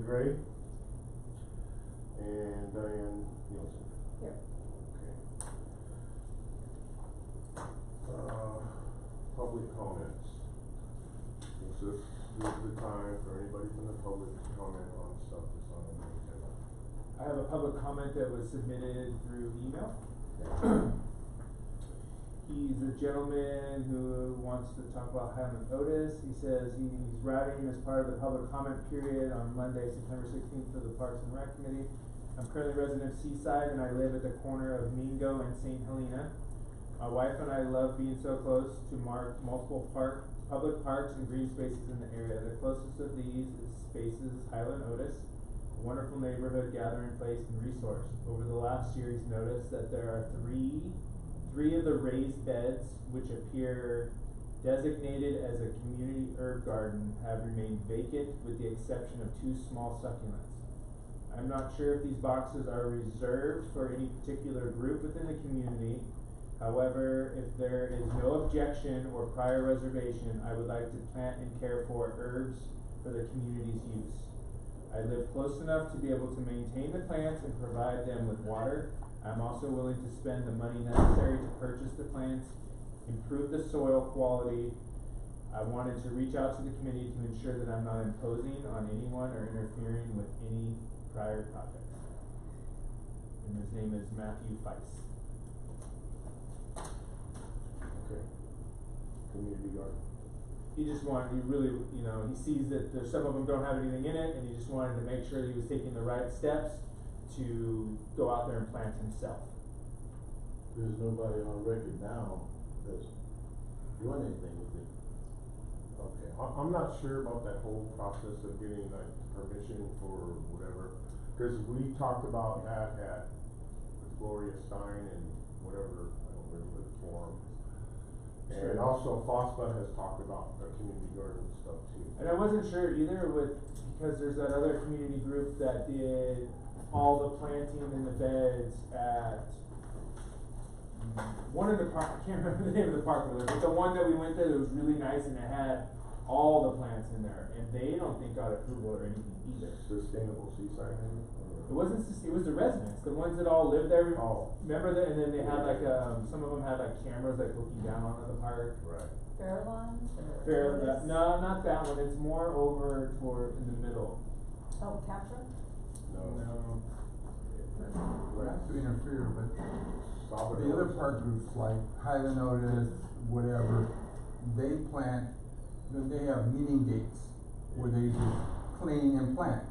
Julie Gray. And Diane Nielsen. Yep. Okay. Public comments. This is the time for anybody from the public to comment on stuff that's on the agenda. I have a public comment that was submitted through email. He's a gentleman who wants to talk about Highland Otis. He says he's routing as part of the public comment period on Monday, September 16th for the Parks and Rec Committee. I'm currently a resident of Seaside and I live at the corner of Mingo and St. Helena. My wife and I love being so close to multiple public parks and green spaces in the area. The closest of these spaces is Highland Otis, a wonderful neighborhood gathering place and resource. Over the last year, he's noticed that there are three of the raised beds, which appear designated as a community herb garden, have remained vacant with the exception of 2 small succulents. I'm not sure if these boxes are reserved for any particular group within the community. However, if there is no objection or prior reservation, I would like to plant and care for herbs for the community's use. I live close enough to be able to maintain the plants and provide them with water. I'm also willing to spend the money necessary to purchase the plants, improve the soil quality. I wanted to reach out to the committee to ensure that I'm not imposing on anyone or interfering with any prior projects. And his name is Matthew Feist. Okay. Community garden. He really, he sees that there's some of them don't have anything in it, and he just wanted to make sure that he was taking the right steps to go out there and plant himself. There's nobody on record now that's doing anything with it. Okay, I'm not sure about that whole process of getting like permission for whatever, cause we talked about that with Gloria Stein and whatever, I don't remember the forum. And also FOSPA has talked about the community garden stuff too. And I wasn't sure either because there's that other community group that did all the planting in the beds at one of the park, I can't remember the name of the park, but the one that we went to that was really nice and it had all the plants in there, and they don't think got approval or anything either. Sustainable Seaside, maybe? It wasn't, it was the residents, the ones that all lived there. Oh. Remember that, and then they had like, some of them had like cameras like looking down onto the park. Right. Fairlawns or? No, not that one, it's more over toward, in the middle. Oh, Capture? No. Not to interfere, but Salvador. the other park groups like Highland Otis, whatever, they have meeting dates where they just clean and plant.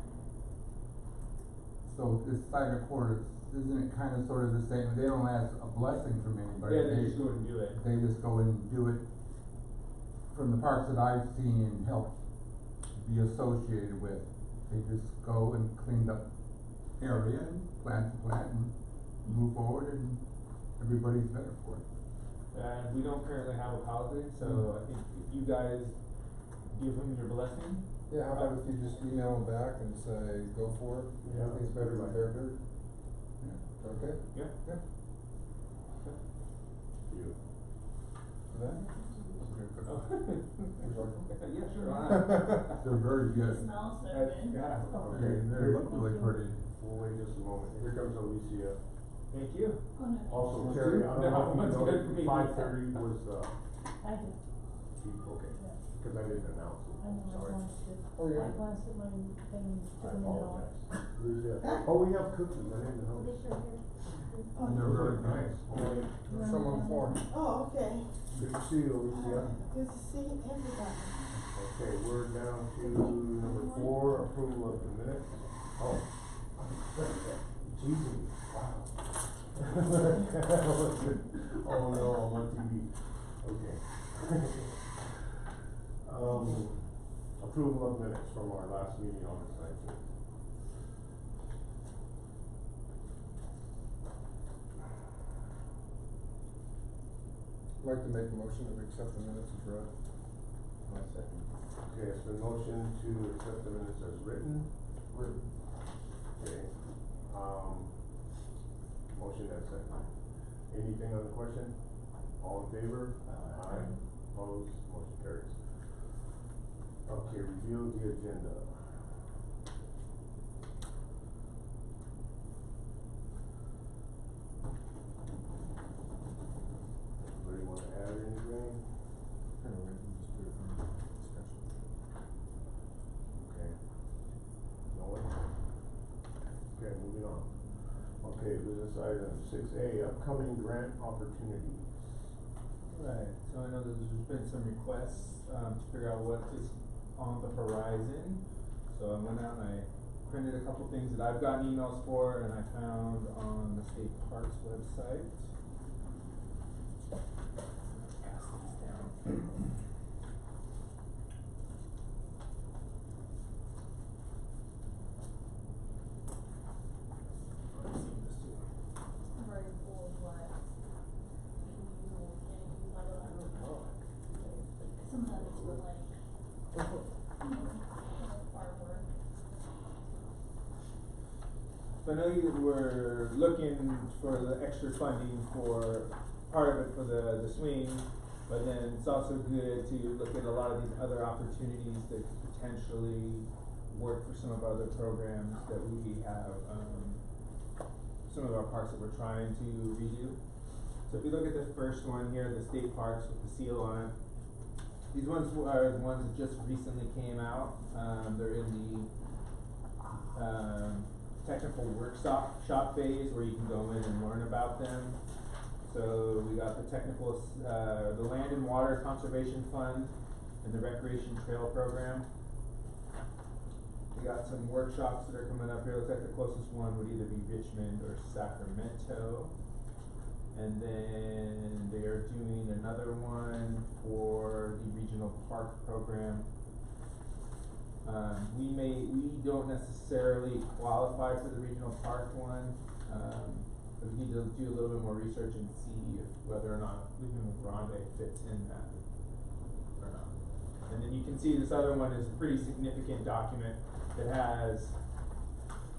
So this side of quarters, isn't it kind of sort of the same? They don't ask a blessing from anybody. Yeah, they just go and do it. They just go and do it. From the parks that I've seen and helped be associated with, they just go and clean up area and plant and move forward, and everybody's better for it. And we don't currently have a policy, so I think if you guys give them your blessing. Yeah, how about if you just email them back and say, go for it, Yeah. nothing's better than their dirt? Yeah. Okay? Yeah. Yeah. You. That? Oh. Yeah, sure. They're very good. Smells so That's- good. yeah. Okay, they look really pretty. We'll wait just a moment. Here comes Alicia. Thank you. Oh, no. Also Terry, I don't know if you No, know, it's good for me. 5:30 was, I do. okay, Yeah. cause I didn't announce it, I know, I sorry. glanced at, Oh, yeah. I glanced at my thing, I took a minute off. apologize. Who's that? Oh, we have cookies, I didn't know. This right here. And they're very Nice. nice. There's someone for it. Oh, okay. Good to see you, Alicia. Good to see everybody. Okay, we're down to number 4, approval of the minutes. Oh. Jesus, wow. Oh no, I'm on TV. Okay. Approval of minutes from our last meeting on the 19th. I'd like to make a motion that we accept the minutes as read. My second. Okay, it's been motion to accept the minutes as written. Okay, motion and second. Anything on the question? All in favor? Aye. Opposed? Motion carries. Okay, review the agenda. item 6A, upcoming grant opportunities. Right, so I know that there's been some requests, to figure out what is on the horizon. So I went out and I printed a couple things that I've gotten emails for and I found on the state parks website. Pass these down. Let's see this too. Very full of what we can use and we can't use, I don't know. Some of it's for like, farm work. So I know you were looking for the extra funding for part of it for the swing, but then it's also good to look at a lot of these other opportunities that could potentially work for some of our other programs that we have, some of our parks that we're trying to redo. So if you look at the first one here, the state parks with the seal on it, these ones are the ones that just recently came out. They're in the technical workshop phase where you can go in and learn about them. So we got the technical, the Land and Water Conservation Fund and the Recreation Trail Program. We got some workshops that are coming up here. Looks like the closest one would either be Richmond or Sacramento. And then they are doing another one for the Regional Park Program. We don't necessarily qualify for the Regional Park one. But we need to do a little bit more research and see if whether or not Living with Grande fits in that or not. And then you can see this other one is a pretty significant document that has,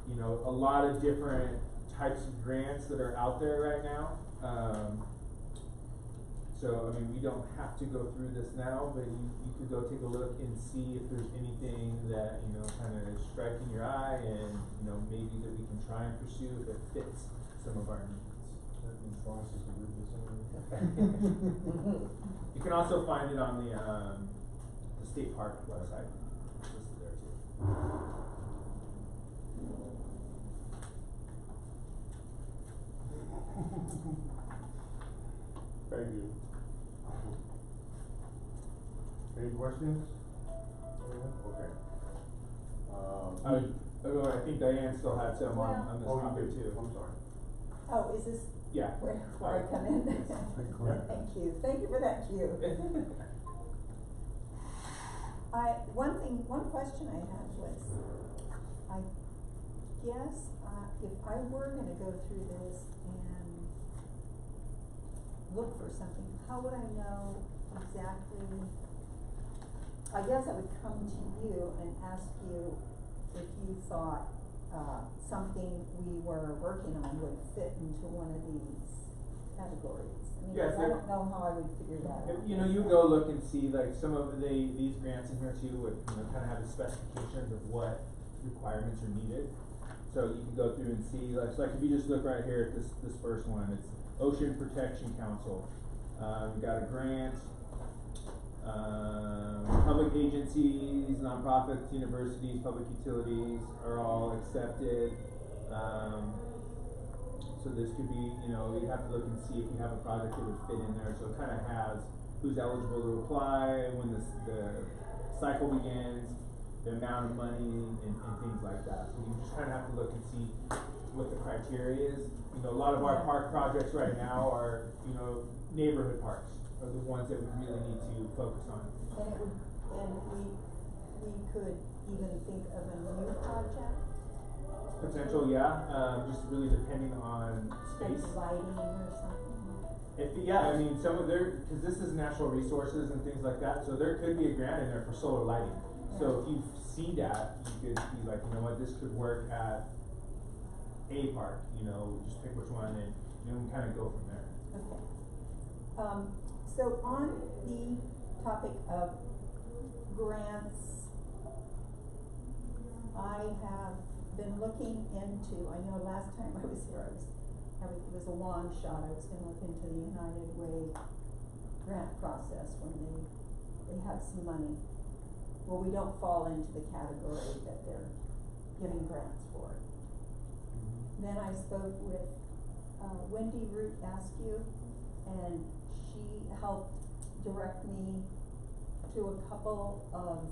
you know, a lot of different types of grants that are out there right now. So, I mean, we don't have to go through this now, but you could go take a look and see if there's anything that, you know, kind of is striking your eye and, you know, maybe that we can try and pursue if it fits some of our needs. That means Ross is a good designer. You can also find it on the state park website, it's listed there too. Thank you. Any questions? Okay. I think Diane still had some on this Oh, you topic did. too. I'm sorry. Oh, is this Yeah. where I come in? Thank you for that cue. One question I had was, I guess, if I were gonna go through this and look for something, how would I know exactly? I guess I would come to you and ask you if you thought, something we were working on would fit into one of these categories. I mean, Yes, 'cause I don't know how I would figure that out. You know, you go look and see like some of these grants in here too would, you know, kind of have the specifications of what requirements are needed. So you can go through and see, like, so like if you just look right here at this first one, it's Ocean Protection Council. We got a grant, public agencies, nonprofits, universities, public utilities are all accepted. So this could be, you know, you have to look and see if you have a project that would fit in there. So it kind of has who's eligible to apply, when the cycle begins, the amount of money, and things like that. So you just kind of have to look and see what the criteria is. You know, a lot of our park projects right now are, you know, neighborhood parks are the ones that we really need to focus on. And we could even think of a new project, Potential, yeah, just really depending on like space. lighting or something. Yeah, I mean, some of cause this is natural resources and things like that, so there could be a grant in there for solar lighting. So if you see that, you could be like, you know what, this could work at a park, you know, just pick which one and, you know, we kind of go from there. Okay. So on the topic of grants, I have been looking into, I know last time I was here, it was a long shot, I was gonna look into the United Way grant process when they have some money. Well, we don't fall into the category that they're giving grants for. Then I spoke with Wendy Root Askew, and she helped direct me to a couple of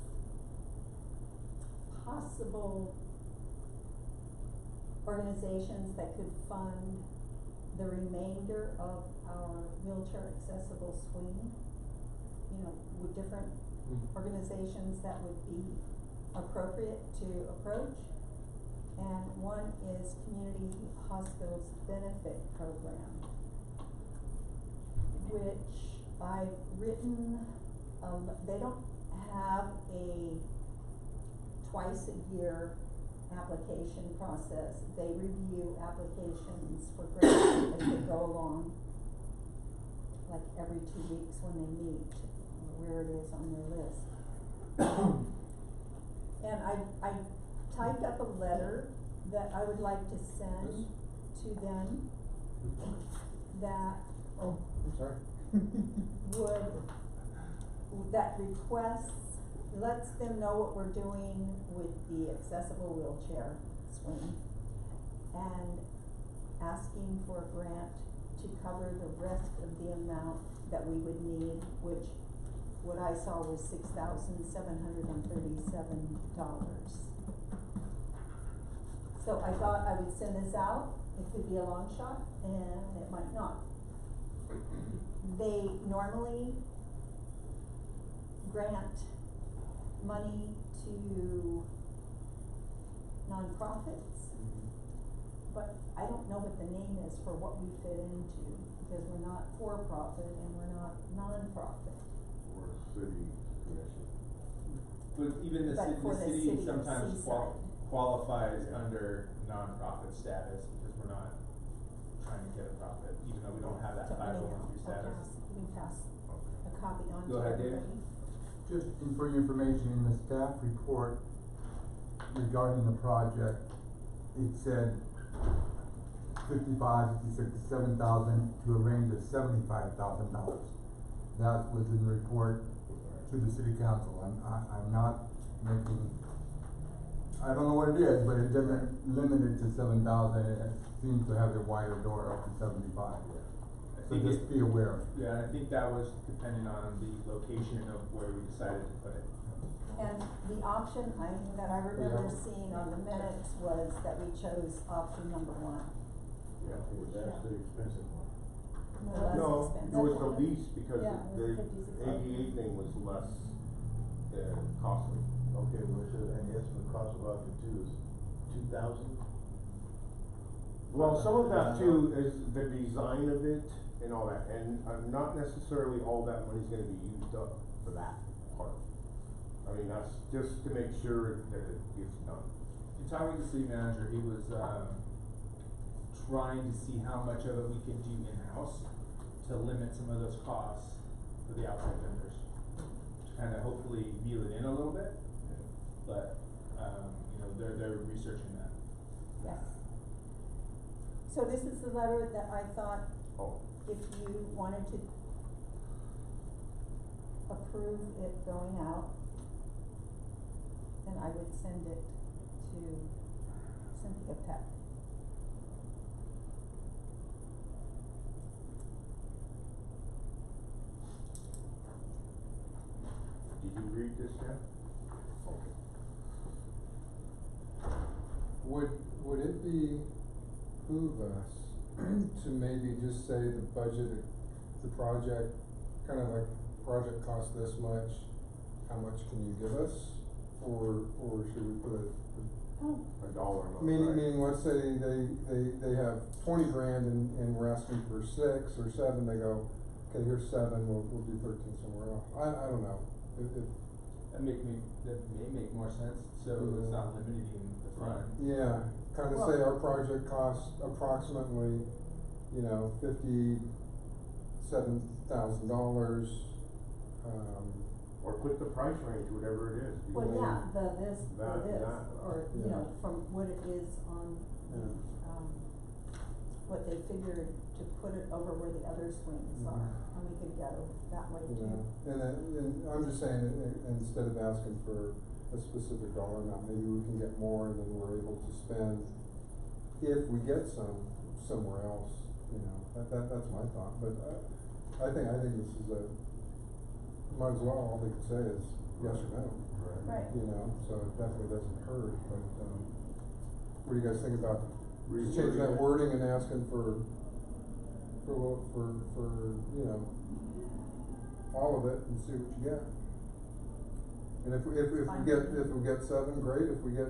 possible organizations that could fund the remainder of our wheelchair accessible swing. You know, with different organizations that would be appropriate to approach. And one is Community Hospitals Benefit Program, which I've written, they don't have a twice a year application process. They review applications for grants as they go along, like every 2 weeks when they meet, where it is on their list. And I typed up a letter that I would like to send to them that Oh, I'm sorry. that requests, lets them know what we're doing with the accessible wheelchair swing, and asking for a grant to cover the rest of the amount that we would need, which what I saw was $6,737. So I thought I would send this out. It could be a long shot, and it might not. They normally grant money to nonprofits, but I don't know what the name is for what we fit into, because we're not for-profit and we're not non-profit. Or city commission. But even the But city, for the the city city of sometimes Seaside. qualifies Yeah. under nonprofit status, because we're not trying to get a profit, even though we don't have that So five oh anyhow, one three I'll status. pass, you can pass Okay. a copy on Go to ahead, Dave. everybody. Just for your information, in the staff report regarding the project, it said 57,000 to a range of $75,000. That was in the report to the city council. I'm not making, I don't know what it is, but it doesn't limit it to 7,000. It seems to have a wider door up to 75. I So think just be aware. yeah, and I think that was depending on the location of where we decided to put it. And the option that I remember seeing on the minutes was that we chose option number 1. Yeah, it was actually expensive one. The less No, expensive it was the one. least, because Yeah, it was the 56. ADA thing was less, costly. Okay, well, so, and the estimate cost of option 2 is 2,000? Well, some of that too is the design of it and all that, and not necessarily all that money's gonna be used up for that part. I mean, that's just to make sure that it gets done. In talking with the city manager, he was, trying to see how much of it we could do in-house to limit some of those costs for the outside vendors. To kind of hopefully reel it in a little bit, but, you know, they're researching that. Yes. So this is the letter that I thought, Oh, if you wanted to approve it going out, then I would send it to Cynthia Peck. did you read this, Jen? Okay. Would it behoove us to maybe just say the budget, the project, kind of like, project costs this much, how much can you give us? Or should we put Oh, $1 amount, right? meaning, let's say they have 20 grand and we're asking for 6 or 7, they go, okay, here's 7, we'll do 13 somewhere else. I don't know. That may make more sense, so it's not limiting the front. Yeah, kind of say our project costs approximately, you know, $57,000. Or put the price range, whatever it is. well, between yeah, this, that or and this, that. or, you Yeah. know, from what it is on the, what they figured to put it over where the other swings are, and we could go that way You too. know, and I'm just saying, instead of asking for a specific dollar amount, maybe we can get more and then we're able to spend, if we get some, somewhere else. you know, that's my thought, but, I think this is might as well, all they could say is yes or no. Right. You know, so it definitely doesn't hurt, but, what do you guys think about just changing that wording and asking for, you know, all of it and see what you get? And if we get 7, great, if we get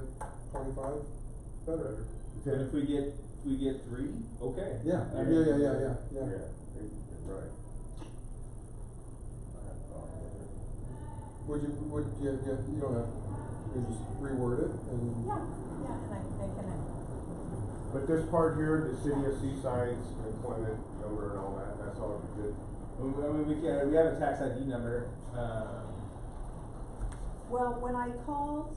25, better. And if we get 3, okay. Yeah, I mean, yeah. Right. Would you don't have, you just reword it and. Yeah, and I can, But this part here, the city of Seaside's employment number and all that, that's all good. I mean, we have a tax ID number, well, when I called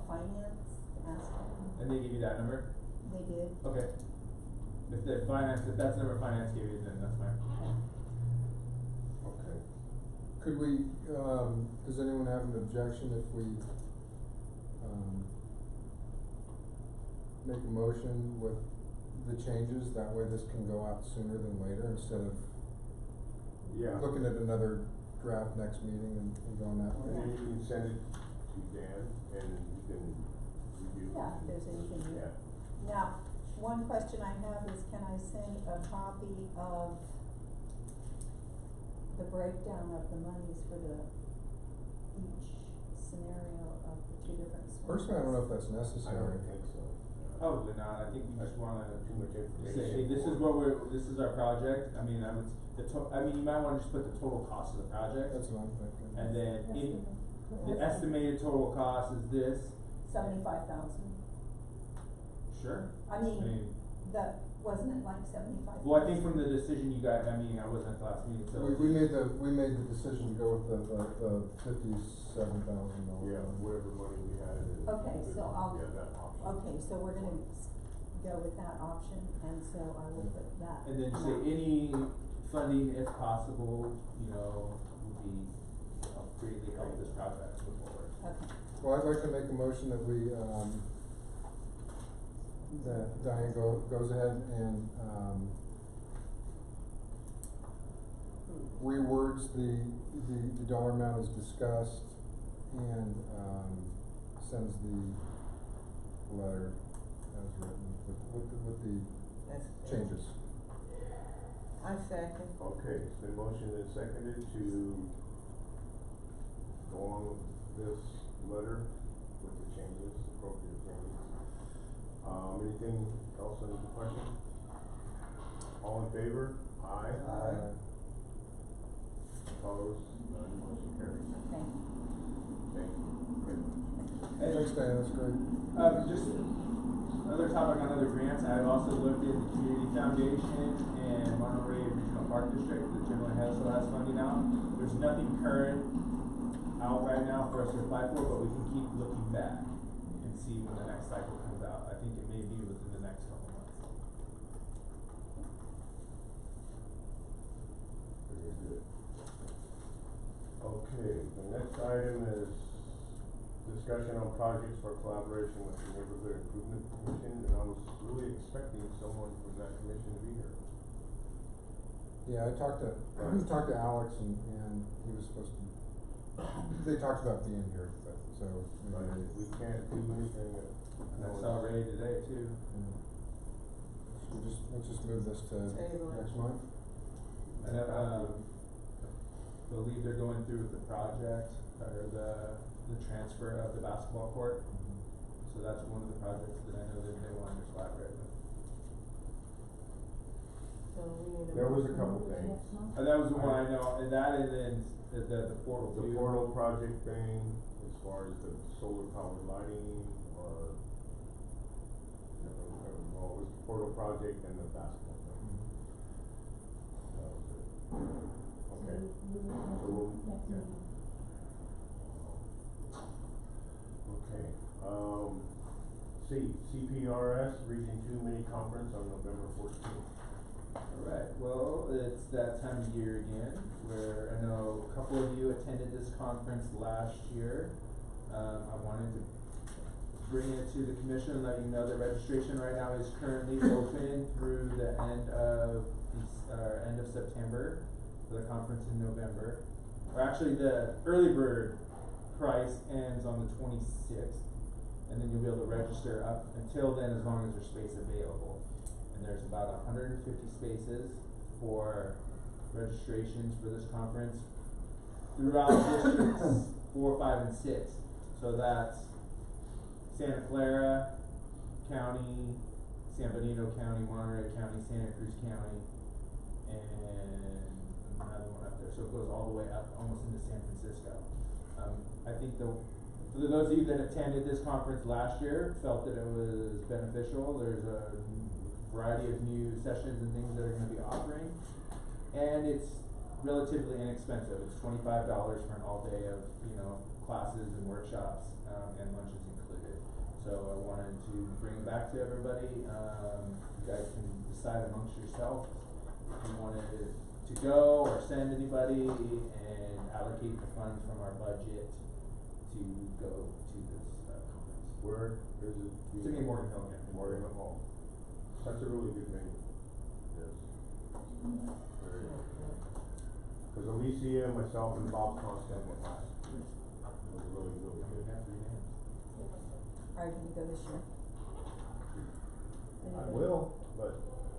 finance to ask them, and they give you that number? they did. Okay. If that's the number finance gave you, then that's fine. Okay. Could we, does anyone have an objection if we, make a motion with the changes, that way this can go out sooner than later, instead of Yeah. looking at another draft next meeting and going that And way? then you can send it to Dan and you can review. Yeah, if there's anything you. Yeah. Now, one question I have is, can I send a copy of the breakdown of the monies for each scenario of the 2 different scenarios? Personally, I don't know if that's I necessary. don't think so. Probably not, I think we just wanna Too much information. say, hey, this is our project, I mean, you might wanna just put the total cost of the project. That's what I'm thinking. And then Yes, the estimated total cost is this, 75,000. sure. I mean, wasn't it like 75,000? Well, I think from the decision you got, I wasn't at the last meeting, so. We made the decision to go with the $57,000. Yeah, whatever money we had. Okay, so I'll. Yeah, that option. Okay, so we're gonna go with that option, and so I will put that. And then say any funding, if possible, would be, greatly help this project move forward. Okay, Well, I'd like to make a motion that we, that Diane goes ahead and, rewords the dollar amount as discussed and, sends the letter as written with the changes. I second. Okay, it's been motioned and seconded to go along with this letter with the changes, appropriate changes. Anything else on the question? All in favor? Aye. Aye. Opposed? None, motion carries. thank you. Thank you very much. Thanks, Diane, that's great. Just another topic on other grants, I've also looked at the Community Foundation and Monterey Regional Park District, that generally has the last funding out. There's nothing current out right now for us to apply for, but we can keep looking back and see when the next cycle comes out. I think it may be within the next couple months. Very good. Okay, the next item is discussion on projects for collaboration with the Neighborhood Improvement Commission, and I was really expecting someone from that commission to be here. Yeah, I talked to Alex and he was supposed to, they talked about being here, but, so. But we can't do anything that. And I saw Ray today too. Yeah. Let's just move this to Table it. next month. And believe they're going through with the project, or the transfer of the basketball court. So that's one of the projects that I know that they wanted to collaborate with. So we need a. There was a motion couple for the things. next month? And that was the one I know, and then the portal The too. portal project thing, as far as the solar powered lighting, or, well, it was the portal project and the basketball thing. That was it. Okay. We will have So we'll- next yeah. meeting. Okay, CPRS Region 2 mini conference on November 14th. Alright, well, it's that time of year again, where I know a couple of you attended this conference last year. I wanted to bring it to the commission and let you know that registration right now is currently open through the end of September for the conference in November. Or actually, the early bird price ends on the 26th, and then you'll be able to register up until then as long as there's space available. And there's about 150 spaces for registrations for this conference throughout districts 4, 5, and 6. So that's Santa Clara County, San Benito County, Monterey County, Santa Cruz County, and another one up there. So it goes all the way up almost into San Francisco. I think for those of you that attended this conference last year felt that it was beneficial. There's a variety of new sessions and things that are going to be offering, and it's relatively inexpensive. It's $25 for an all day of classes and workshops, and lunches included. So I wanted to bring it back to everybody. You guys can decide amongst yourselves if you wanted to go or send anybody and allocate the funds from our budget to go to this conference. Where is it? It's in Morgan Hill again. Morgan Hill. That's a really good venue. Yes. Very good. Cause Alicia, myself, and Bob Constant went last. It was really, really good. Are you gonna go this year? I will, but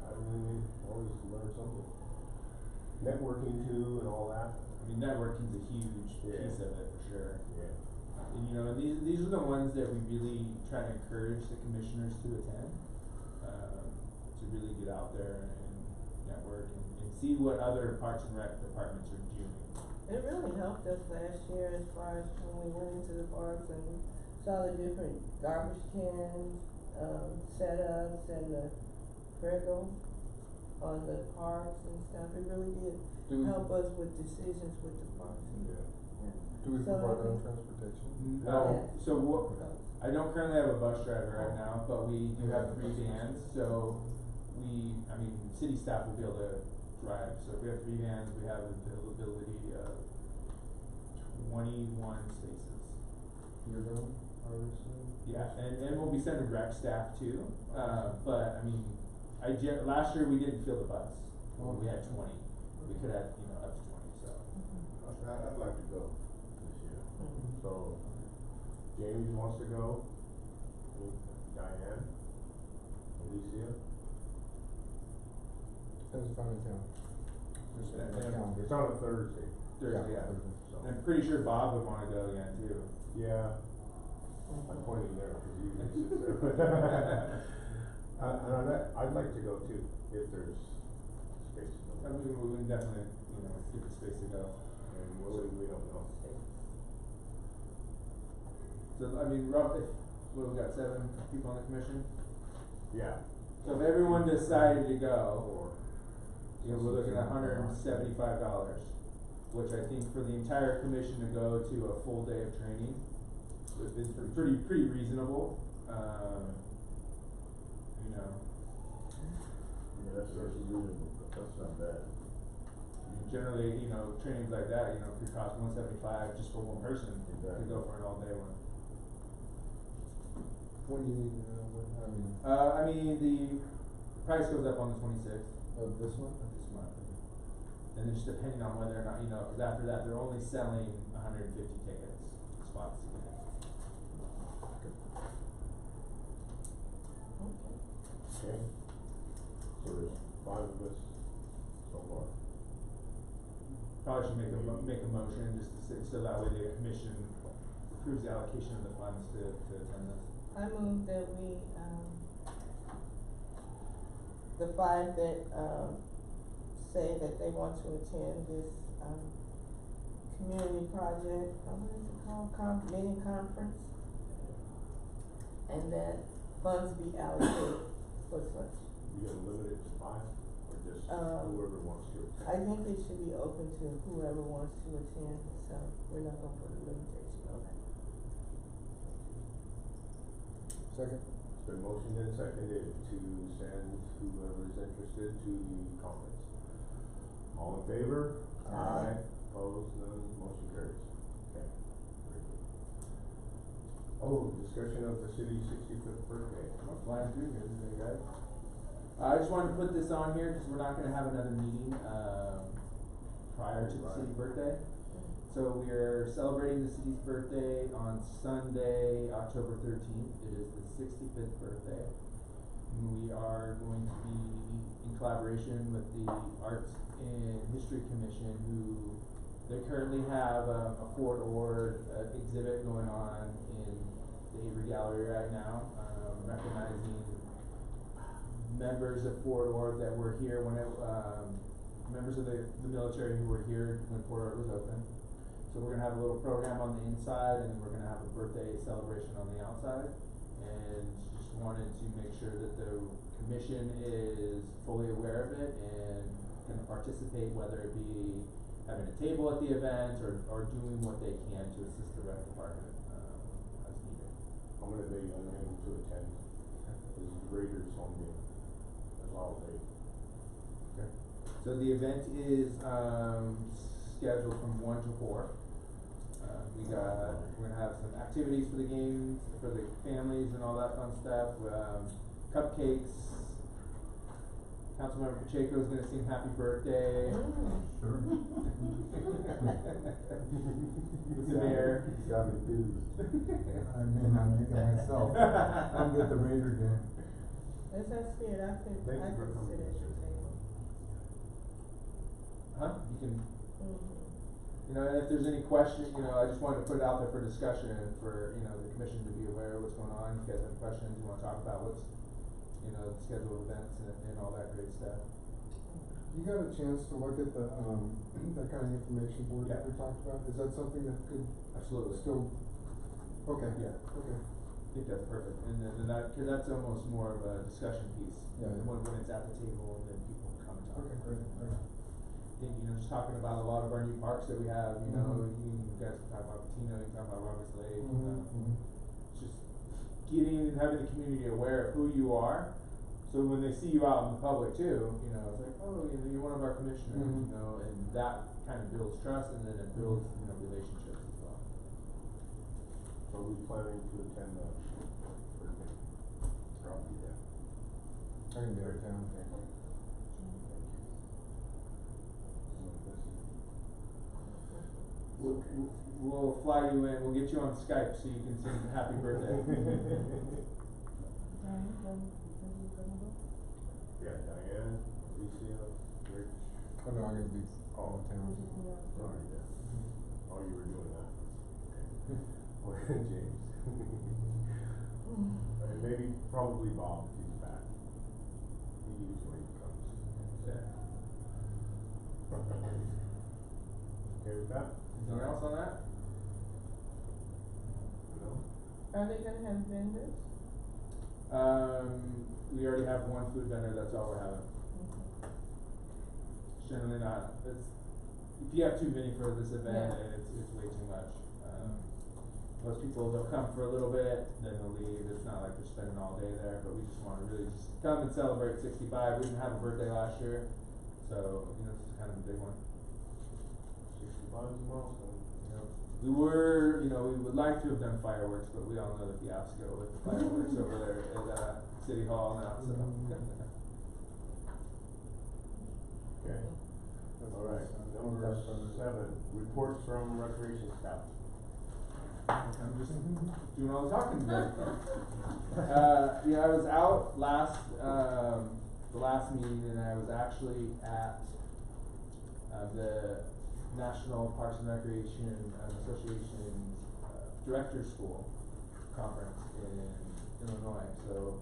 I mean, always learn something. Networking too and all that. I mean, networking's a huge piece of it for sure. Yeah. And these are the ones that we really try to encourage the commissioners to attend, to really get out there and network and see what other Parks and Rec departments are doing. It really helped us last year as far as when we went into the parks and saw the different garbage cans, setups and the Prego on the parks and stuff. It really did help us with decisions with the parks. Yeah. Do we So, provide our own transportation? No, so I don't currently have a bus driver right now, but we do have 3 vans, so city staff will be able to drive. So if we have 3 vans, we have availability of 21 spaces. You're going, obviously? Yeah, and we'll be sending rec staff too, but last year we didn't fill the bus, we had 20, we could have, up to 20, so. I'd like to go this year. So, James wants to go, Diane, Alicia. Depends upon the town. Just Yeah, the yeah. calendar. It's on a Thursday. Thursday, yeah. Thursday. So, And I'm pretty sure Bob would wanna go again too. yeah, I'm pointing there because he sits there. I'd like to go too, if there's space. I mean, we can definitely, get the space to go. And Willie, we don't know. So, roughly, we got 7 people on the commission? Yeah. So if everyone decided to go, Or, we're looking at $175, which I think for the entire commission to go to a full day of training is pretty reasonable. Yeah, that's reasonable, that's not bad. Generally, trainings like that, could cost $175 just for one person to Exactly. go for an all day one. When do you need to know, The price goes up on the 26th of this month? of this month. And then just depending on whether or not, cause after that, they're only selling 150 tickets, spots to get. okay. So there's 5 of us so far. Probably should make a motion just to so that way the commission approves the allocation of the funds to attend this. I move that we, the 5 that, say that they want to attend this, community project, what is it called, mini conference? And that funds be allocated for such. You gonna limit it to 5 or just Um, whoever wants to? I think it should be open to whoever wants to attend, so we're not gonna put a limitation on that. Second? It's been motioned and seconded to send whoever is interested to the conference. All in favor? Aye. Opposed, none, motion carries. Okay. Very good. Oh, discussion of the city's 65th birthday. I'm flying through here today, guys. I just wanted to put this on here because we're not gonna have another meeting, prior to the city's birthday. So we are celebrating the city's birthday on Sunday, October 13th. It is the 65th birthday. We are going to be in collaboration with the Arts and History Commission, who they currently have a Fort Ord exhibit going on in the Avery Gallery right now, recognizing members of Fort Ord that were here when members of the military who were here when Fort Ord was open. So we're gonna have a little program on the inside, and then we're gonna have a birthday celebration on the outside. And just wanted to make sure that the commission is fully aware of it and can participate, whether it be having a table at the event or doing what they can to assist the rec department, as needed. I'm gonna be unable to attend. This is Raiders home game. That's all day. Okay. So the event is, scheduled from 1 to 4. We're gonna have some activities for the games, for the families and all that fun stuff, cupcakes. Councilmember Pacheco's gonna sing happy birthday. Sure. With the mayor. Got me confused. I may not make it myself. I'll get the Raider game. That's that spirit, I could sit Thank at you for your coming. table. Huh? You can, Mhm. you know, and if there's any question, you know, I just wanted to put it out there for discussion and for, you know, the commission to be aware of what's going on. If you guys have questions, you wanna talk about what's, you know, scheduled events and all that great stuff. You got a chance to look at the, that kind of information board that we talked about? Is that something that could Absolutely. still, okay, Yeah. okay. I think that's perfect, and then that, cause that's almost more of a discussion piece. Yeah, yeah. When it's at the table and then people come and talk. Okay, great, great. I think, you know, just talking about a lot of our new parks that we have, you know, you guys can talk about Patino, you can talk about Roberts Lake, just getting and having the community aware of who you are. So when they see you out in the public too, you know, it's like, oh, you know, you're one of our commissioners, you know, and that kind of builds trust, and then it builds, you know, relationships as well. So who's planning to attend the birthday? Probably, yeah. I can be out of town. We'll fly you in, we'll get you on Skype so you can sing happy birthday. Yeah, Diane, Alicia, Rich. Oh, no, I'm gonna be all in town. Sorry, yeah. Oh, you were doing that. Or James. And maybe, probably Bob, if he's back. He usually comes. Yeah. Okay with that? Anything else on that? No? Are they gonna have vendors? We already have one food vendor, that's all we're having. Generally not, if you have too many for this event, Yeah. and it's way too much. Most people, they'll come for a little bit, then they'll leave, it's not like they're spending all day there, but we just wanna really just come and celebrate 65, we didn't have a birthday last year, so, you know, this is kind of a big one. 65 is a milestone. You know, we would like to have done fireworks, but we all know the fiasco with the fireworks over there at, City Hall now, so. Okay. All right, number 7, reports from recreation staff. I'm just doing all the talking today. Yeah, I was out the last meeting, and I was actually at, the National Parks and Recreation Association's, Directors School Conference in Illinois, so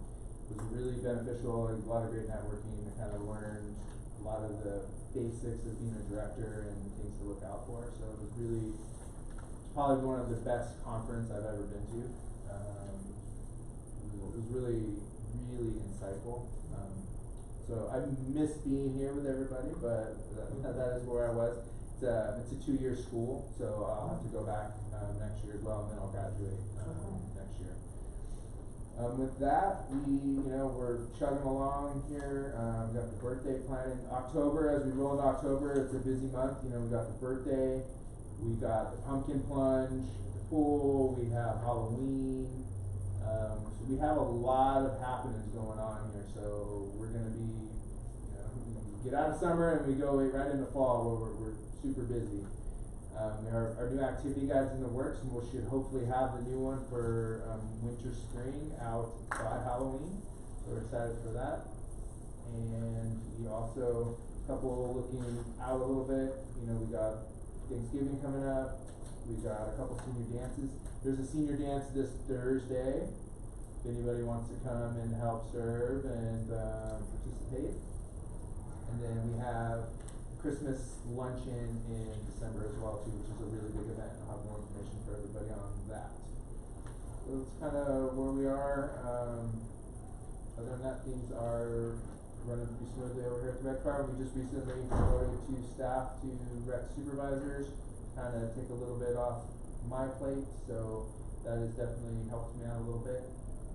it was really beneficial, a lot of great networking, I kind of learned a lot of the basics of being a director and things to look out for, so it was really, probably one of the best conference I've ever been to. It was really, really insightful. So I miss being here with everybody, but that is where I was. It's a 2-year school, so I'll have to go back next year as well, and then I'll graduate next year. With that, we're chugging along here. We got the birthday planning. October, as we roll into October, it's a busy month. We got the birthday, we got the pumpkin plunge, the pool, we have Halloween, So we have a lot of happenings going on here, so we're gonna be, you know, we get out of summer and we go right into fall where we're super busy. Our new activity guide's in the works, and we should hopefully have the new one for, winter spring out by Halloween, so we're excited for that. And we also, looking out a little bit, you know, we got Thanksgiving coming up, we got a couple senior dances. There's a senior dance this Thursday, if anybody wants to come and help serve and, participate. And then we have Christmas luncheon in December as well too, which is a really big event. I'll have more information for everybody on that. So that's kinda where we are. Other than that, things are running pretty smoothly over here at the rec farm. We just recently promoted 2 staff to rec supervisors, kinda take a little bit off my plate, so that has definitely helped me out a little bit.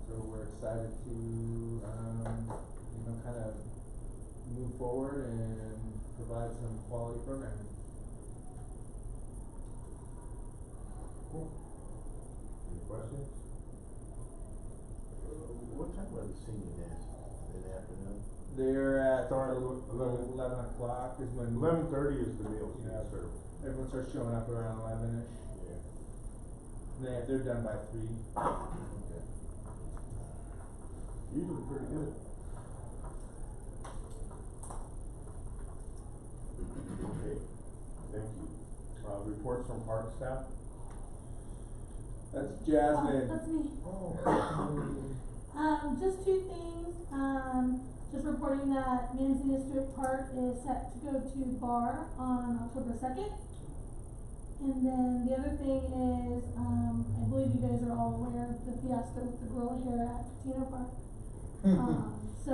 So we're excited to, you know, kinda move forward and provide some quality programming. Cool. Any questions? What time are the senior dances? In the afternoon? They're at Start at 11 o'clock is when 11:30 is the meals Yeah. being served. everyone starts showing up around 11ish. Yeah. They're done by 3. Okay. Usually pretty good. Okay, thank you. Reports from park staff? That's Jasmine. That's me. Oh. Just 2 things, just reporting that Manzanita Stewart Park is set to go to bar on October 2nd. And then the other thing is, I believe you guys are all aware of the fiasco with the gorilla hair at Catino Park. So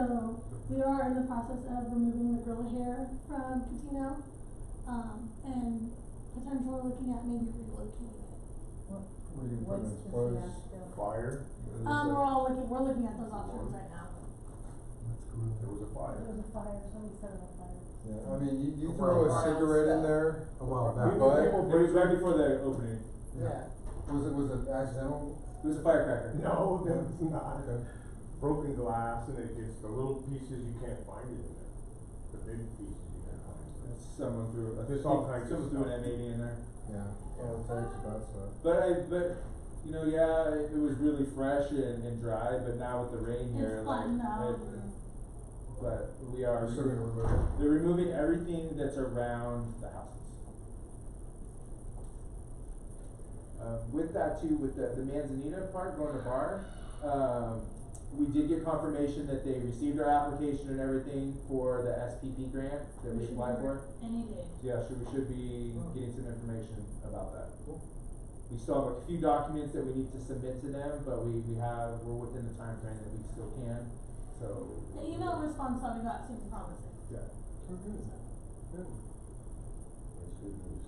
we are in the process of removing the gorilla hair from Catino, and potentially looking at maybe relocating it. We can put What's it the close. fiasco? Fire? We're looking at those options right now. That's cool. There was a fire. There was a fire, somebody set it on fire. Yeah, I mean, you A throw a while cigarette in back. there, A while People- back. But- people It was right break- before the opening. Yeah. was it accidental? It was a firecracker. No, that's not. Okay. Broken glass, and it's the little pieces you can't find it in there. The big pieces you can find. Someone threw, There's all kinds of someone threw an stuff. M80 in there. Yeah, all it takes is that stuff. But you know, yeah, it was really fresh and dry, but now with the rain here, It's like, flattened out. but we are, We're still gonna remove it. they're removing everything that's around the houses. With that too, with the Manzanita part going to bar, we did get confirmation that they received our application and everything for the SPP grant that we applied for. Any day. Yeah, so we should be getting some information about that. We still have a few documents that we need to submit to them, but we're within the time frame that we still can, so. The email response that we got seemed promising. Yeah. Oh, good. Good. That's good news.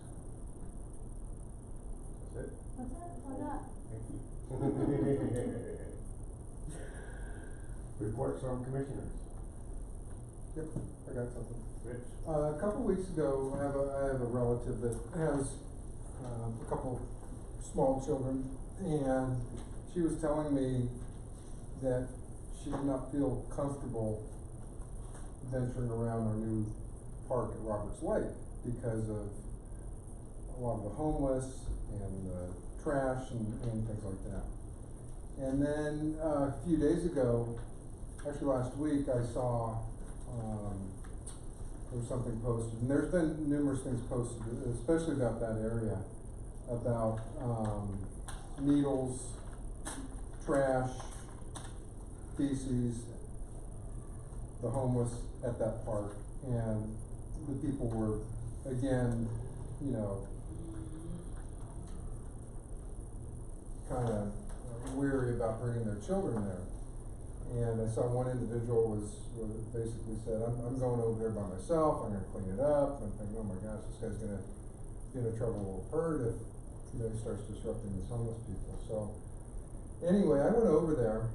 That's it? That's it, that's all I got. Thank you. Reports from commissioners. Yep, I got something. Rich? A couple weeks ago, I have a relative that has, a couple small children, and she was telling me that she did not feel comfortable venturing around our new park at Roberts Lake because of a lot of the homeless and the trash and things like that. And then, a few days ago, actually last week, I saw, there was something posted, and there's been numerous things posted, especially about that area, about, needles, trash, feces, the homeless at that park, and the people were, again, you know, kinda weary about bringing their children there. And I saw one individual basically said, I'm going over there by myself, I'm gonna clean it up, and I'm thinking, oh my gosh, this guy's gonna get in trouble with PERD if, you know, he starts disrupting these homeless people. So, anyway, I went over there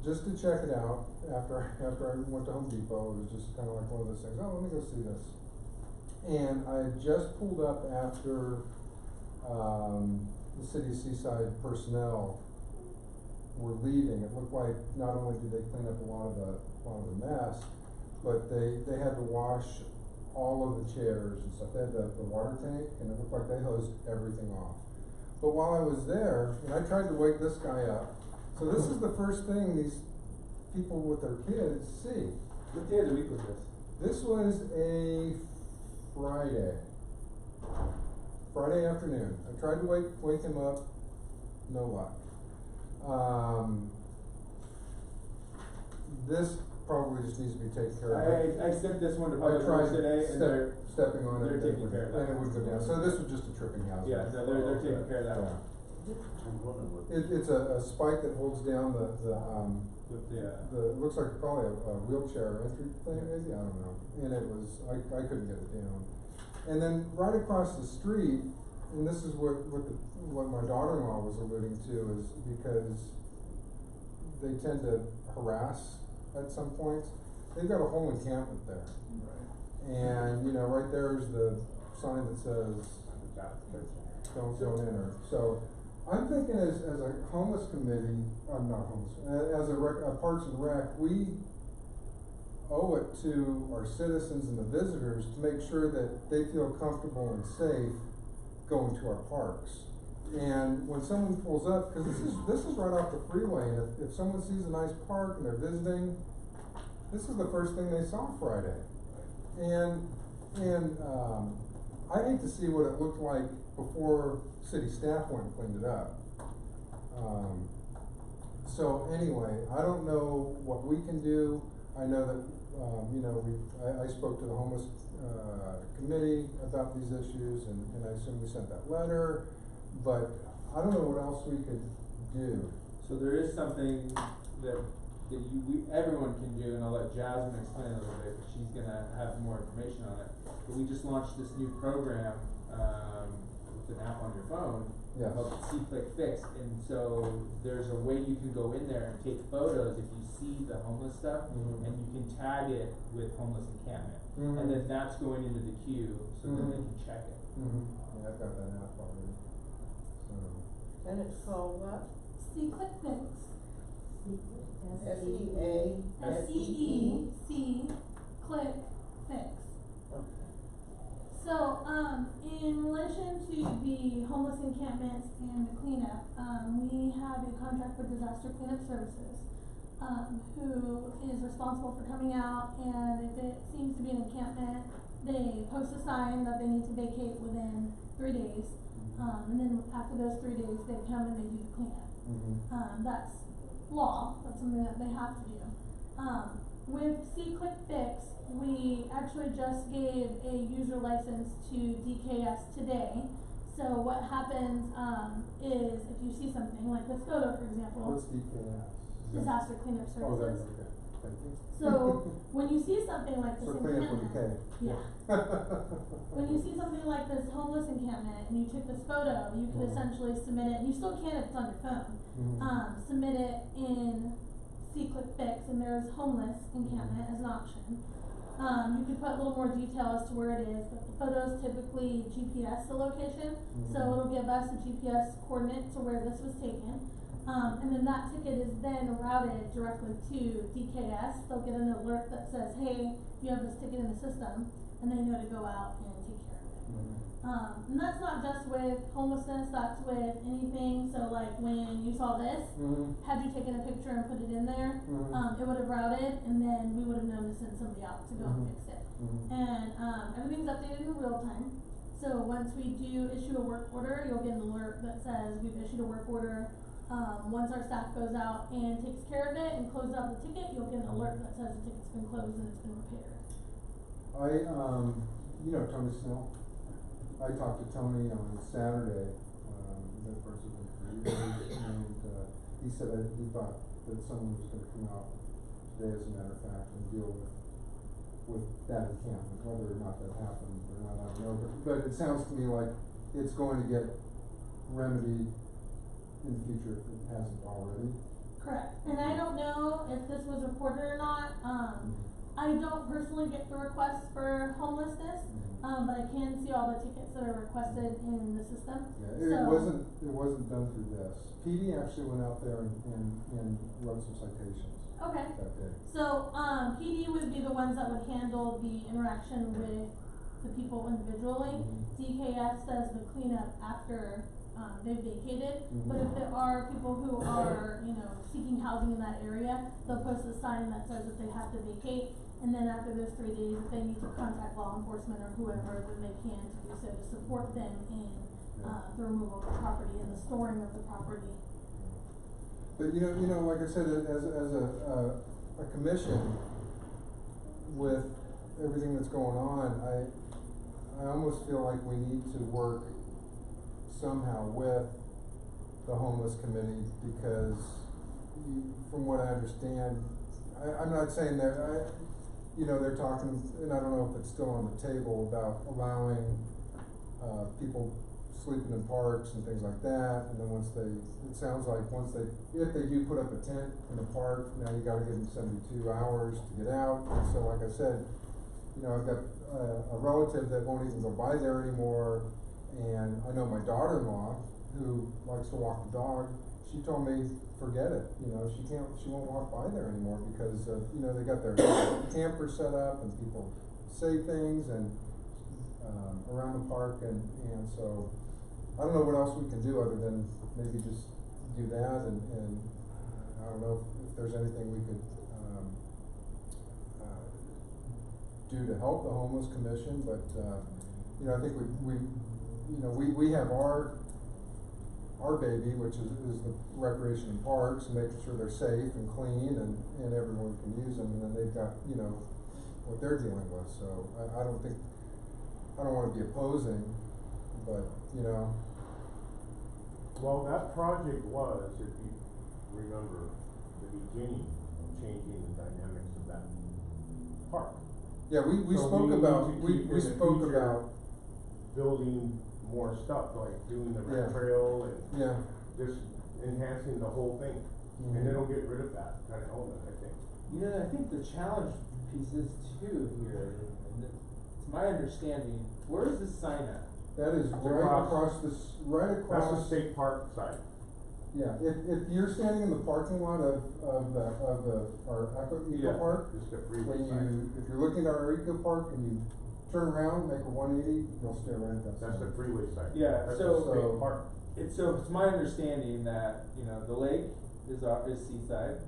just to check it out after I went to Home Depot. It was just kinda like one of those things, oh, let me go see this. And I had just pulled up after, the city of Seaside personnel were leaving, it looked like not only did they clean up a lot of the mess, but they had to wash all of the chairs and stuff. They had the water tank, and it looked like they hosed everything off. But while I was there, and I tried to wake this guy up, so this is the first thing these people with their kids see. What day of the week was this? This was a Friday afternoon. I tried to wake him up, no luck. This probably just needs to be taken care of. I sent this one to I Public Works tried today, and they're stepping on it. they're taking care of that. And it would go down, so this was just a tripping hazard. yeah, no, they're taking care of that Yeah. one. I'm wondering what. It's a spike that holds down With the it looks like probably a wheelchair entry thing, maybe, I don't know, and it was, I couldn't get it down. And then right across the street, and this is what my daughter-in-law was alluding to, is because they tend to harass at some points, they've got a whole encampment there. And, you know, right there's the sign that says, don't enter. So, I'm thinking as a homeless committee, I'm not homeless, as a Parks and Rec, we owe it to our citizens and the visitors to make sure that they feel comfortable and safe going to our parks. And when someone pulls up, cause this is right off the freeway, and if someone sees a nice park and they're visiting, this is the first thing they saw Friday. And I hate to see what it looked like before city staff went and cleaned it up. So anyway, I don't know what we can do. I know that, you know, I spoke to the homeless, committee about these issues, and I assume we sent that letter, but I don't know what else we could do. So there is something that everyone can do, and I'll let Jasmine explain a little bit, because she's gonna have more information on it. But we just launched this new program, with an app on your phone, Yes. called See Click Fix, and so there's a way you can go in there and take photos if you see the homeless stuff, Mhm. and you can tag it with homeless encampment. Mhm. And then that's going into the queue, so then they Mhm. can check it. Yeah, I've got that app already, so. And it's called what? See Click Fix. SEA. SEEC Click Fix. So, in relation to the homeless encampments and the cleanup, we have a contract with Disaster Cleanup Services, who is responsible for coming out, and if it seems to be an encampment, they post a sign that they need to vacate within 3 days. And then after those 3 days, they come and they do the cleanup. That's law, that's something that they have to do. With See Click Fix, we actually just gave a user license to DKS today. So what happens, is if you see something like this photo, for example. What's DKS? Disaster Cleanup Services. Oh, that's okay, thank you. So, when you see something like this So clean up with encampment, the K. yeah, when you see something like this homeless encampment and you took this photo, you could Mhm. essentially submit it, and you still can if it's on your phone. Mhm. Submit it in See Click Fix, and there's homeless encampment as an option. You could put a little more detail as to where it is, but the photos typically GPS the location, so Mhm. it'll give us a GPS coordinate to where this was taken. And then that ticket is then routed directly to DKS. They'll get an alert that says, hey, you have this ticket in the system, and they know to go out and take care of it. Mhm. And that's not just with homelessness, that's with anything. So like when you saw this, Mhm. had you taken a picture and put it in there, Mhm. it would have routed, and then we would have known to send somebody out to go and Mhm. fix it. Mhm. And everything's updated in real time. So once we do issue a work order, you'll get an alert that says we've issued a work order. Once our staff goes out and takes care of it and closes out the ticket, you'll get an alert that says the ticket's been closed and it's been repaired. You know Tony Snell? I talked to Tony on Saturday, the president for you guys, and, he said that he thought that someone was gonna come out today, as a matter of fact, and deal with that encampment, whether or not that happened or not, I don't know, but it sounds to me like it's going to get remedied in the future if it hasn't already. Correct. And I don't know if this was reported or not. I don't personally get the requests for homelessness, but I can see all the tickets that are requested in the system. Yeah, So- it wasn't done through this. PD actually went out there and wrote some citations Okay. that day. So, PD would be the ones that would handle the interaction with the people individually. DKS does the cleanup after, they've vacated. But if there are people who are, seeking housing in that area, they'll post a sign that says that they have to vacate. And then after those 3 days, if they need to contact law enforcement or whoever, then they can to do so to support them in, the removal of the property and the storing of the property. But like I said, as a commission, with everything that's going on, I almost feel like we need to work somehow with the homeless committee, because from what I understand, I'm not saying that, they're talking, and I don't know if it's still on the table, about allowing, people sleeping in parks and things like that, and then it sounds like if they do put up a tent in the park, now you gotta give them 72 hours to get out. And so, like I said, I've got a relative that won't even go by there anymore, and I know my daughter-in-law, who likes to walk the dog, she told me, forget it, she won't walk by there anymore, because, they got their camper set up, and people say things, and, around the park, and so, I don't know what else we can do other than maybe just do that, and I don't know if there's anything we could, do to help the homeless commission, but, I think we have our baby, which is the recreation and parks, and making sure they're safe and clean, and everyone can use them, and then they've got, what they're dealing with, so I don't wanna be opposing, but, Well, that project was, if you remember, the beginning of changing the dynamics of that park. yeah, we So spoke we need about, to we keep in the spoke future about, building more stuff, like doing the Yeah. red trail and yeah. just enhancing the whole thing. Mhm. And it'll get rid of that kind of element, I think. I think the challenge piece is too here, and it's my understanding, where is this sign at? That is right across right across. That's the state park side. Yeah, if you're standing in the parking lot of our eco park, Just the freeway side. if you're looking at our eco park and you turn around, make a 180, you'll stare right at that sign. That's the freeway side. Yeah, That's so- the state park. It's my understanding that, the lake is seaside,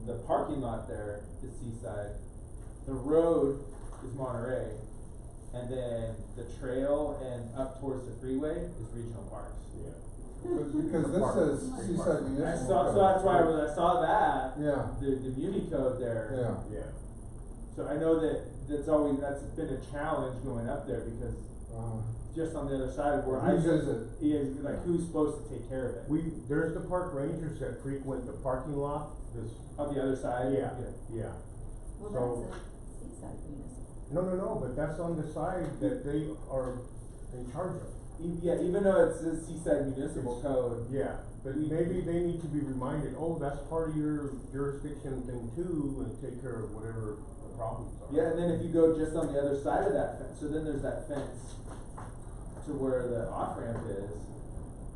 the parking lot there is seaside, the road is Monterey, and then the trail and up towards the freeway is regional parks. Yeah. Because this says Seaside Municipal. I saw, so that's why when I saw that, Yeah, the muni code there. yeah. Yeah. So I know that's been a challenge going up there, because just on the other side of where I Whose is it? is, like, who's supposed to take care of it? There's the park rangers that frequent the parking lot, this, On the other side? yeah, yeah. Well, So- that's a seaside municipal. No, but that's on the side that they are in charge of. Yeah, even though it says Seaside Municipal Code. Yeah, but maybe they need to be reminded, that's part of your jurisdiction thing too, and take care of whatever the problems are. Yeah, and then if you go just on the other side of that fence, so then there's that fence to where the off-ramp is,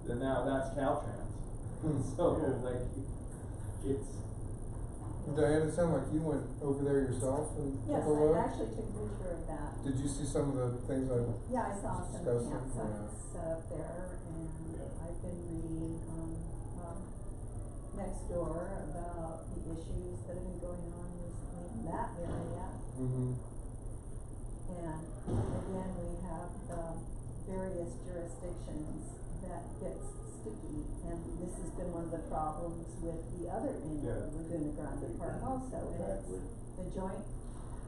then now that's Caltrans. So, Yeah. like, it's, Diane, it sounded like you went over there yourself and Yes, took a look. I actually took a picture of that. Did you see some of the things Yeah, I saw some Discussing, campsites set up there, and Yeah. I've been reading on, next door about the issues that have been going on recently in that area. Mm-hmm. And again, we have the various jurisdictions that gets sticky, and this has been one of the problems with the other end Yeah. of Laguna Grande Park also, and it's Exactly. the joint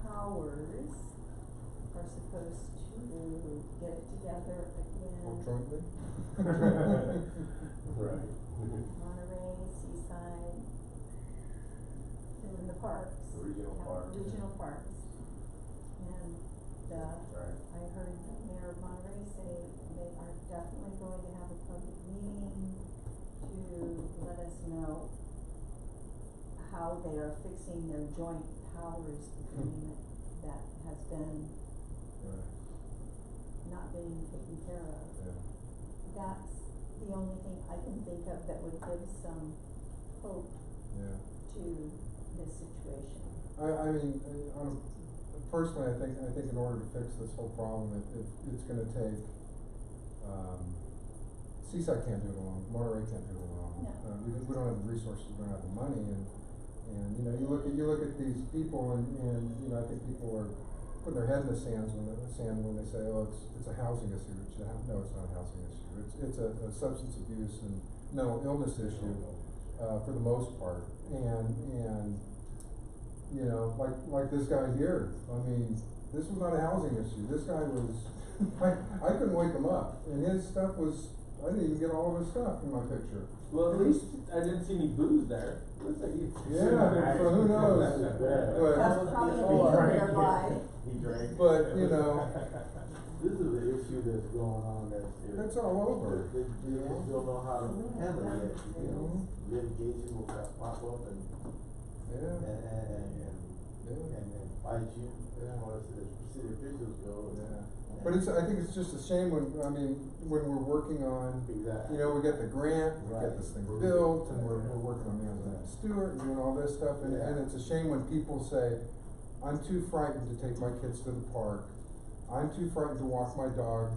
powers are supposed to get it together Or again. jointly? Right. Monterey, Seaside, and the parks. The regional parks. Regional parks. And, Right. I heard the mayor of Monterey say they are definitely going to have a public meeting to let us know how they are fixing their joint powers agreement that has been Right, not being taken care of. yeah. That's the only thing I can think of that would give some hope Yeah. to this situation. I mean, personally, I think in order to fix this whole problem, it's gonna take, Seaside can't do it alone, Monterey can't do it alone. No. Because we don't have the resources, we don't have the money, and, you know, you look at these people and, you know, I think people are putting their head in the sand when they say, oh, it's a housing issue. No, it's not a housing issue. It's a substance abuse and mental illness issue, for the most part. And, you know, like this guy here, I mean, this was not a housing issue. This guy was, I couldn't wake him up, and his stuff was, I didn't even get all of his stuff in my picture. Well, at least I didn't see any booze there. Looks like you. Yeah, so who knows? That's But, probably He a big drank, their life. He drank. but, you know, This is an issue that's going on it's all over. They just don't know how to handle it yet, you know, litigation will pop up and Yeah, bite you, as far as the city officials go. yeah. But I think it's just a shame when we're working on, Exactly. you know, we get the grant, we get Right. this thing built, and we're working on Manzanita Stewart and doing all this stuff, and it's a shame when people say, I'm too frightened to take my kids to the park, I'm too frightened to walk my dog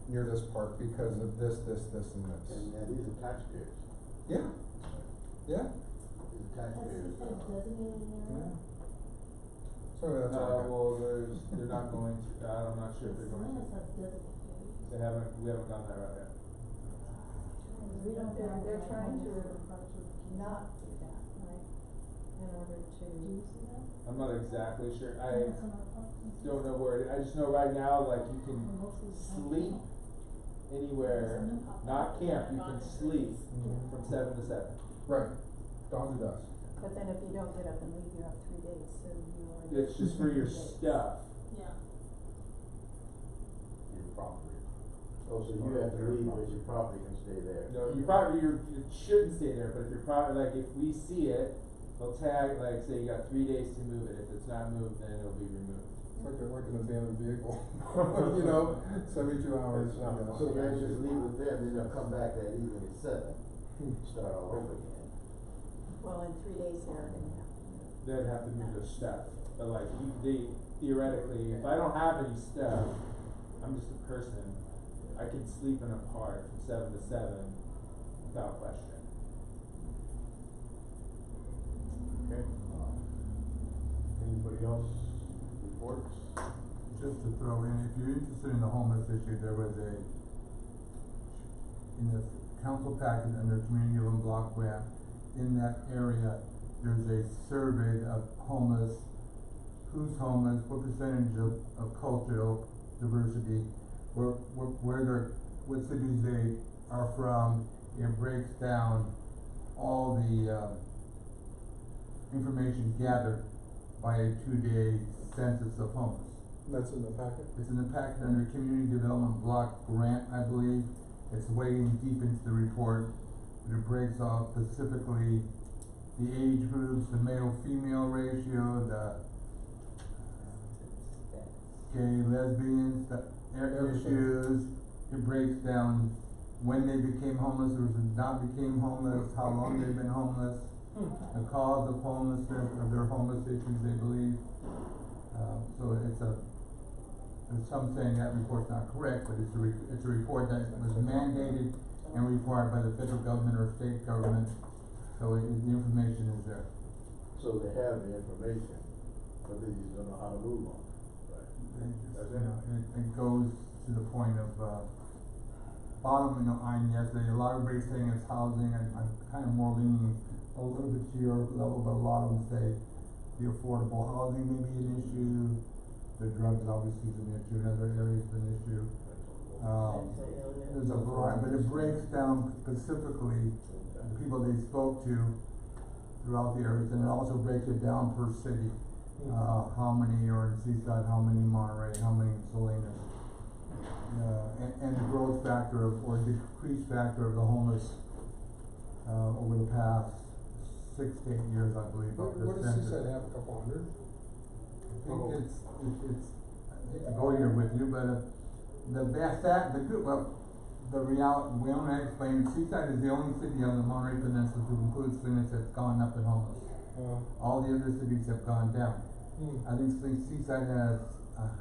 near this park because of this, and this. And these are taxpayers, Yeah, yeah, these are taxpayers. yeah. So that's all I got. Well, they're not going to, I'm not sure if they're going to. We haven't gone that route yet. They're trying to not do that, right? In order to. I'm not exactly sure. I don't know where, I just know right now, like, you can sleep anywhere, not camp, you can sleep from 7 to 7. Right, dawn to dusk. But then if you don't get up and leave, you have 3 days, so you are. It's just for your 3 days. stuff. Yeah. Your property. Oh, so you have to leave, but your property can stay there. No, you shouldn't stay there, but if your like, if we see it, they'll tag, like, say you got 3 days to move it, if it's not moved, then it'll be removed. It's like an abandoned vehicle, you know, 72 hours. It's not- yeah. So you just leave it there, then they'll come back that evening at 7, start all over again. Well, in 3 days, they're gonna have to move. They'd have to move their stuff, but like, theoretically, if I don't have any stuff, I'm just a person, I can sleep in a park from 7 to 7 without question. Okay. Anybody else reports? Just to throw in, if you're interested in the homeless issue, there was in the council packet under community living block grant, in that area, there's a survey of homeless, who's homeless, what percentage of cultural diversity, what cities they are from. It breaks down all the, information gathered by a 2-day census of homeless. That's in the packet? It's in the packet under community development block grant, I believe. It's wading deep into the report, but it breaks off specifically the age groups, the male-female ratio, the gay, lesbians, the Everything. issues. It breaks down when they became homeless or not became homeless, how long they've been homeless, the cause of homelessness, of their homeless issues, they believe. So there's some saying that report's not correct, but it's a report that was mandated and required by the federal government or state government, so the information is there. So they have the information, but they just don't know how to move on it. They just, it goes to the point of, bottom line, yes, a lot of everybody's saying it's housing, I'm kind of more leaning a little bit to your level, but a lot of them say the affordable housing may be an issue, the drugs obviously is an issue, another area is an issue. There's a variety, but it breaks down specifically the people they spoke to throughout the areas, and it also breaks it down per city. How many are in Seaside, how many in Monterey, how many in Salinas. And the growth factor or decrease factor of the homeless over the past 6 to 8 years, I believe, of the What does census. Seaside have, a couple hundred? I think it's, I hate to go here with you, but, the best, the good, well, the reality, we want to explain, Seaside is the only city on the Monterey Peninsula to include Salinas that's gone up in homeless. All the other cities have gone down. I think Seaside has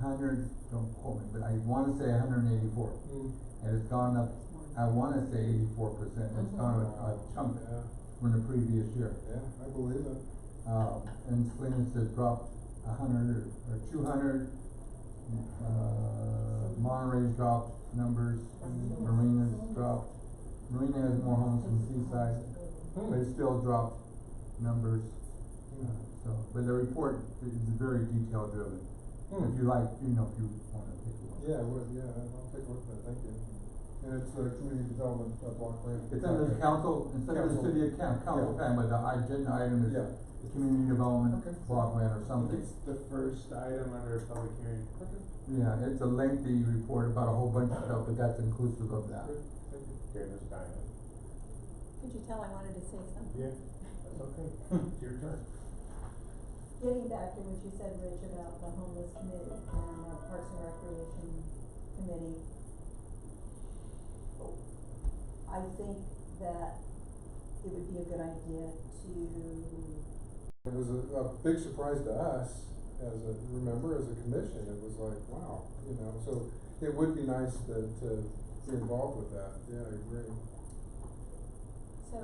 100, don't quote me, but I wanna say 184. And it's gone up, I wanna say 84%, it's gone up a chunk Yeah, from the previous year. yeah, I believe it. And Salinas has dropped 100 or 200, Monterey's dropped numbers, Marina's dropped. Marina has more homes than Seaside, but it's still dropped numbers. So, but the report is very detail driven. If you like, if you wanna take a look. Yeah, I'll take a look at that, thank you. And it's the community development block grant. It's under the council, it's under the Council. city account, council Yeah. plan, but the agenda item is Yeah. the community development Okay. block grant or something. It's the first item under public hearing. Okay, Yeah, it's a lengthy report about a whole bunch of stuff, but that's inclusive of that. good, thank you. Okay, Ms. Diane. Could you tell I wanted to say something? Yeah, that's okay. It's your turn. Getting back to what you said, Rich, about the homeless committee and Parks and Recreation Committee. I think that it would be a good idea to, It was a big surprise to us, as a commission, it was like, wow, so it would be nice to be involved with that, yeah, I agree. so,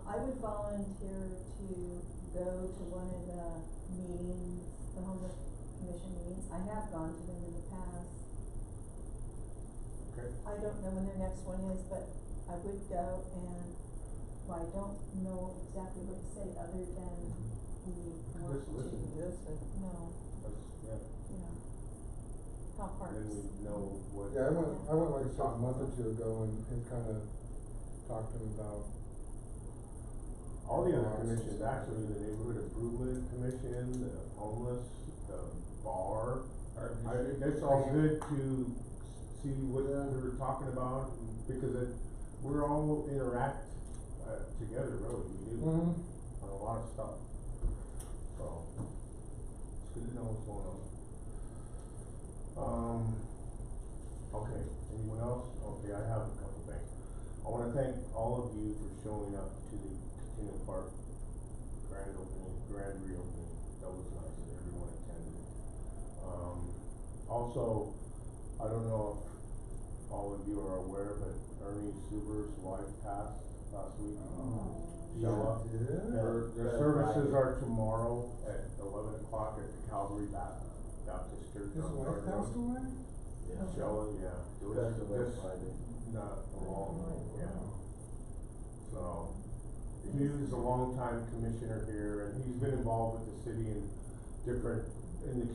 I would volunteer to go to one of the meetings, the homeless commission meetings. I have gone to them in the past. Okay. I don't know when their next one is, but I would go, and, well, I don't know exactly what to say other than we want Just listen. to, no, Yeah, how parks. then we know what. Yeah, I went like a month or two ago and kinda talked to them about. All the other commissions, actually, the Neighborhood Improvement Commission, the homeless, the bar, it's all good to see what they're talking about, because we're all interact, together, really, we do, on a lot of stuff. So, it's good to know what's going on. Okay, anyone else? Okay, I have a couple things. I wanna thank all of you for showing up to the Catino Park grand reopening. That was nice, and everyone attended. Also, I don't know if all of you are aware, but Ernie Suber's wife passed last week. Sheila. Their services are tomorrow at 11 o'clock at the Calvary Baptist Church. His on wife Garden Road. passed away? Sheila, yeah. It was That's the way just Friday. not long, yeah. So, he was a longtime commissioner here, and he's been involved with the city in the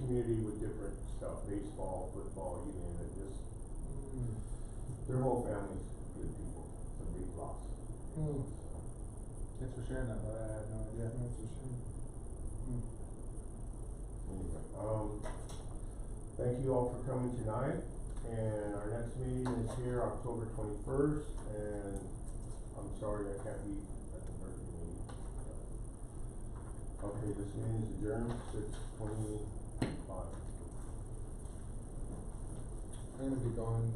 community with different stuff, baseball, football, you name it, just, their whole family's good people, it's a big loss. Thanks for sharing that, but I had no idea. That's a shame. Anyway, thank you all for coming tonight, and our next meeting is here October 21st, and I'm sorry I can't be at the birthday meeting. Okay, this meeting is adjourned, 6:25. I'm gonna be gone,